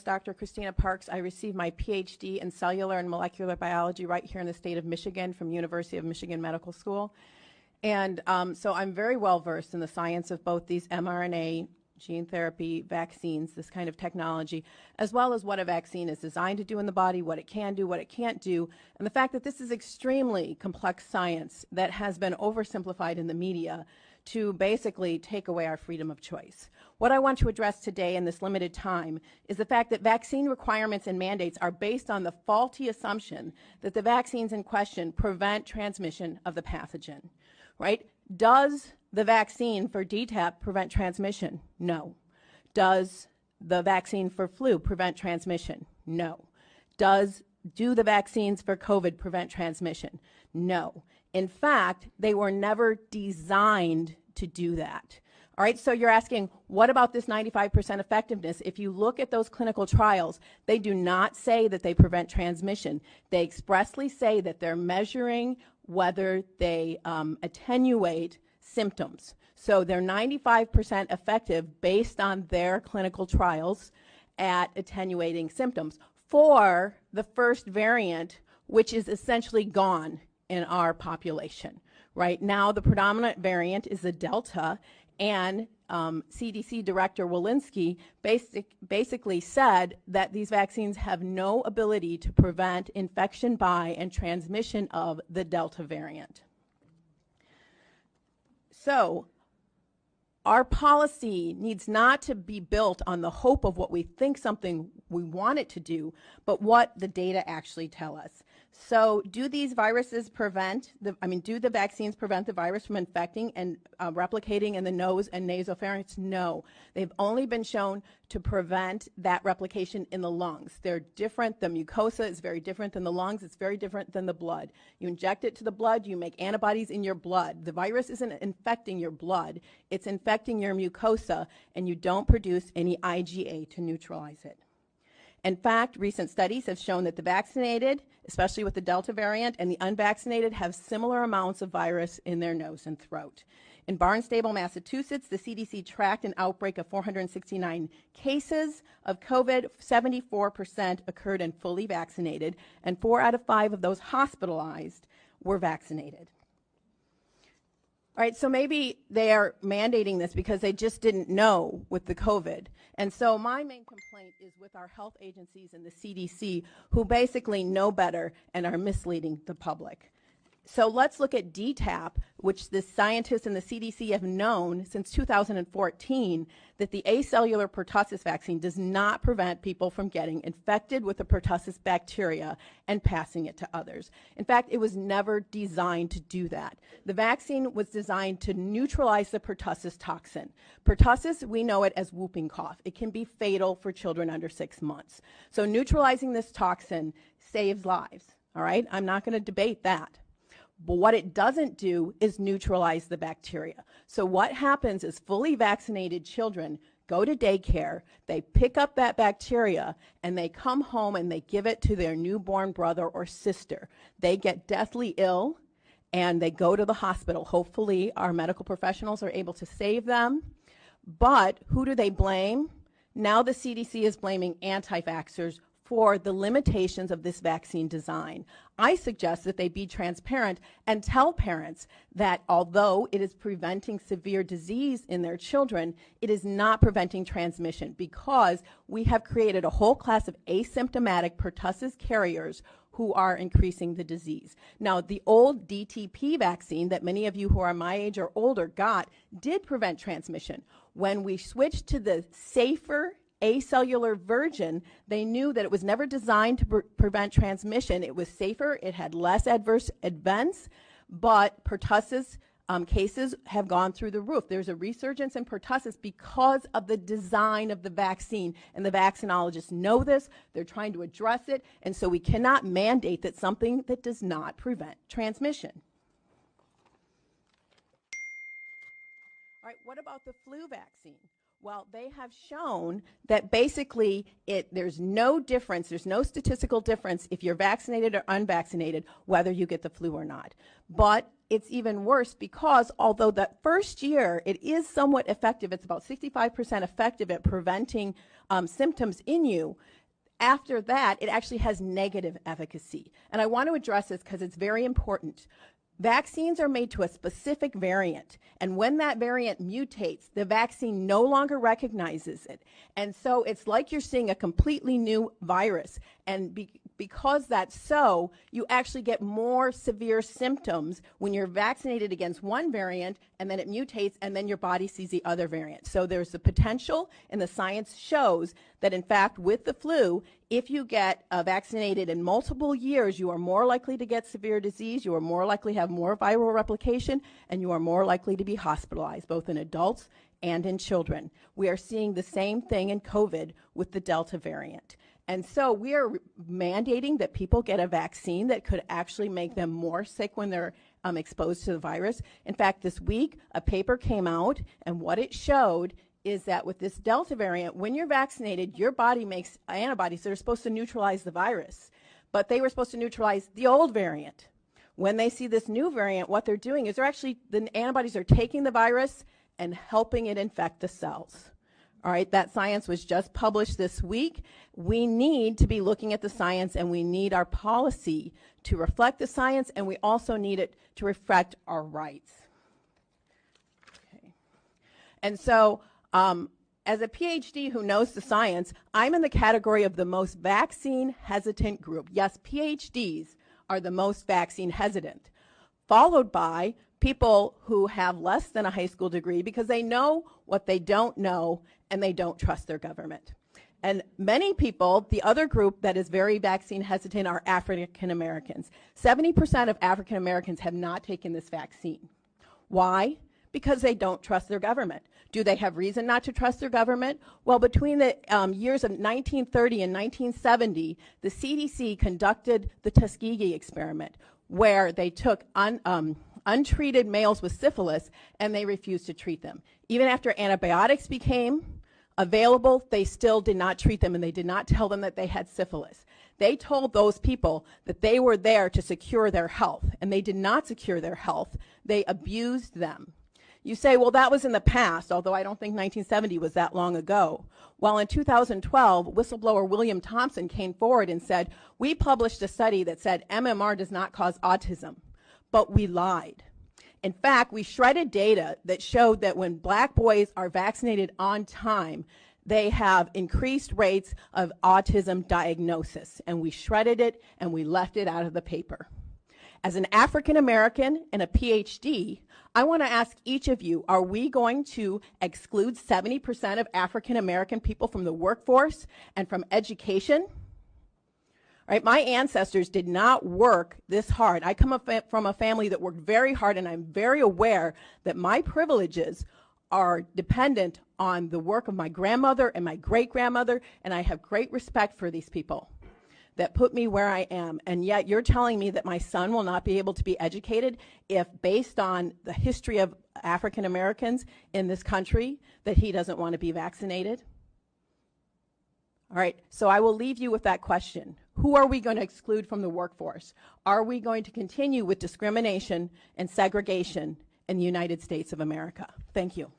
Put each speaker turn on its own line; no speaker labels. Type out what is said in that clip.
Dr. Christina Parks. I received my PhD in cellular and molecular biology right here in the state of Michigan from University of Michigan Medical School. And so I'm very well versed in the science of both these mRNA gene therapy vaccines, this kind of technology, as well as what a vaccine is designed to do in the body, what it can do, what it can't do, and the fact that this is extremely complex science that has been oversimplified in the media to basically take away our freedom of choice. What I want to address today in this limited time is the fact that vaccine requirements and mandates are based on the faulty assumption that the vaccines in question prevent transmission of the pathogen, right? Does the vaccine for DTaP prevent transmission? No. Does the vaccine for flu prevent transmission? No. Do the vaccines for COVID prevent transmission? No. In fact, they were never designed to do that. All right, so you're asking, what about this 95% effectiveness? If you look at those clinical trials, they do not say that they prevent transmission. They expressly say that they're measuring whether they attenuate symptoms. So they're 95% effective based on their clinical trials at attenuating symptoms for the first variant, which is essentially gone in our population. Right now, the predominant variant is the Delta, and CDC Director Walensky basically said that these vaccines have no ability to prevent infection by and transmission of the Delta variant. So our policy needs not to be built on the hope of what we think something we want it to do, but what the data actually tell us. So do these viruses prevent, do the vaccines prevent the virus from infecting and replicating in the nose and nasopharynx? No. They've only been shown to prevent that replication in the lungs. They're different. The mucosa is very different than the lungs. It's very different than the blood. You inject it to the blood, you make antibodies in your blood. The virus isn't infecting your blood. It's infecting your mucosa, and you don't produce any IgA to neutralize it. In fact, recent studies have shown that the vaccinated, especially with the Delta variant, and the unvaccinated have similar amounts of virus in their nose and throat. In Barnstable, Massachusetts, the CDC tracked an outbreak of 469 cases of COVID. 74% occurred in fully vaccinated, and 4 out of 5 of those hospitalized were vaccinated. All right, so maybe they are mandating this because they just didn't know with the COVID. And so my main complaint is with our health agencies and the CDC, who basically know better and are misleading the public. So let's look at DTaP, which the scientists and the CDC have known since 2014 that the acellular pertussis vaccine does not prevent people from getting infected with the pertussis bacteria and passing it to others. In fact, it was never designed to do that. The vaccine was designed to neutralize the pertussis toxin. Pertussis, we know it as whooping cough. It can be fatal for children under 6 months. So neutralizing this toxin saves lives, all right? I'm not going to debate that. But what it doesn't do is neutralize the bacteria. So what happens is fully vaccinated children go to daycare, they pick up that bacteria, and they come home and they give it to their newborn brother or sister. They get deathly ill, and they go to the hospital. Hopefully, our medical professionals are able to save them. But who do they blame? Now the CDC is blaming anti-vaxxers for the limitations of this vaccine design. I suggest that they be transparent and tell parents that although it is preventing severe disease in their children, it is not preventing transmission, because we have created a whole class of asymptomatic pertussis carriers who are increasing the disease. Now, the old DTP vaccine that many of you who are my age or older got did prevent transmission. When we switched to the safer acellular version, they knew that it was never designed to prevent transmission. It was safer, it had less adverse events, but pertussis cases have gone through the roof. There's a resurgence in pertussis because of the design of the vaccine, and the vaccinologists know this. They're trying to address it, and so we cannot mandate that something that does not prevent transmission. All right, what about the flu vaccine? Well, they have shown that basically there's no difference, there's no statistical difference if you're vaccinated or unvaccinated, whether you get the flu or not. But it's even worse because although that first year it is somewhat effective, it's about 65% effective at preventing symptoms in you, after that it actually has negative efficacy. And I want to address this because it's very important. Vaccines are made to a specific variant, and when that variant mutates, the vaccine no longer recognizes it. And so it's like you're seeing a completely new virus. And because that's so, you actually get more severe symptoms when you're vaccinated against one variant, and then it mutates, and then your body sees the other variant. So there's the potential, and the science shows that, in fact, with the flu, if you get vaccinated in multiple years, you are more likely to get severe disease, you are more likely to have more viral replication, and you are more likely to be hospitalized, both in adults and in children. We are seeing the same thing in COVID with the Delta variant. And so we are mandating that people get a vaccine that could actually make them more sick when they're exposed to the virus. In fact, this week, a paper came out, and what it showed is that with this Delta variant, when you're vaccinated, your body makes antibodies that are supposed to neutralize the virus, but they were supposed to neutralize the old variant. When they see this new variant, what they're doing is the antibodies are taking the virus and helping it infect the cells. All right, that science was just published this week. We need to be looking at the science, and we need our policy to reflect the science, and we also need it to reflect our rights. Okay. And so, as a PhD who knows the science, I'm in the category of the most vaccine hesitant group. Yes, PhDs are the most vaccine hesitant, followed by people who have less than a high school degree because they know what they don't know and they don't trust their government. And many people, the other group that is very vaccine hesitant are African Americans. 70% of African Americans have not taken this vaccine. Why? Because they don't trust their government. Do they have reason not to trust their government? Well, between the years of 1930 and 1970, the CDC conducted the Tuskegee experiment, where they took untreated males with syphilis and they refused to treat them. Even after antibiotics became available, they still did not treat them, and they did not tell them that they had syphilis. They told those people that they were there to secure their health, and they did not secure their health. They abused them. You say, well, that was in the past, although I don't think 1970 was that long ago. Well, in 2012, whistleblower William Thompson came forward and said, we published a study that said MMR does not cause autism, but we lied. In fact, we shredded data that showed that when black boys are vaccinated on time, they have increased rates of autism diagnosis, and we shredded it and we left it out of the paper. As an African American and a PhD, I want to ask each of you, are we going to exclude 70% of African American people from the workforce and from education? Right, my ancestors did not work this hard. I come from a family that worked very hard, and I'm very aware that my privileges are dependent on the work of my grandmother and my great-grandmother, and I have great respect for these people that put me where I am. And yet you're telling me that my son will not be able to be educated if, based on the history of African Americans in this country, that he doesn't want to be vaccinated? All right, so I will leave you with that question. Who are we going to exclude from the workforce? Are we going to continue with discrimination and segregation in the United States of America? Thank you.